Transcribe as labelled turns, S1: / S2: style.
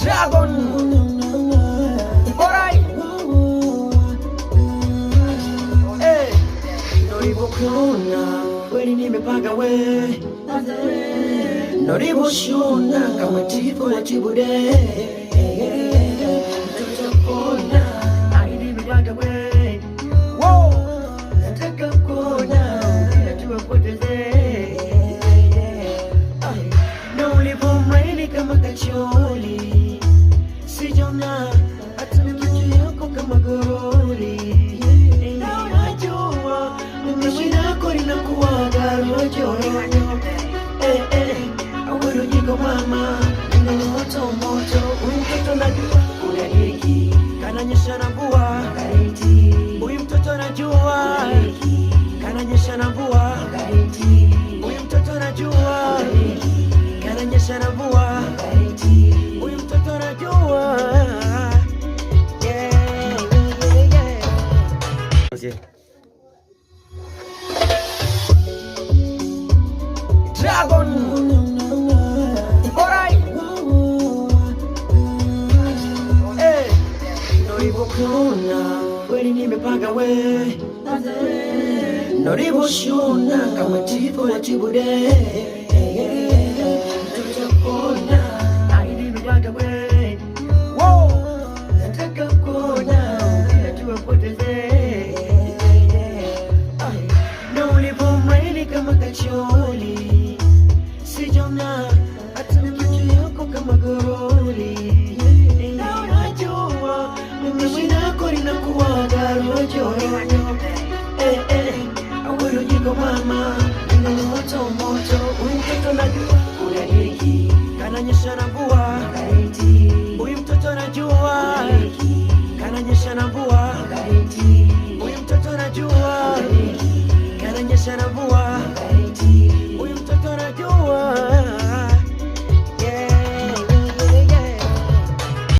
S1: Dragon. Alright. Hey. Noribokuna, kweli nimepanga we. Noriboshona kama tipo la tibude. Tutapona, ai nimepanga we. Wow. Nataka kuona, kila tuwapoteze. Kama kacholi sijona hata macho yako kama goroli na unajua mimi nako linakuwa rojo awero jiko mama ndio moto moto mtoto najua unadiki kananyesha na mvua huyu mtoto najua kananyesha na mvua huyu mtoto najua kananyesha na mvua huyu mtoto najua. Dragon. Alright. Hey. Noribokuna, kweli nimepanga we. Noriboshona kama tipo la tibude. Kama kacholi sijona hata macho yako kama goroli na unajua mimi nako linakuwa rojo awero jiko mama ndio moto moto mtoto najua unadiki kananyesha na mvua huyu mtoto najua kananyesha na mvua huyu mtoto najua kananyesha na mvua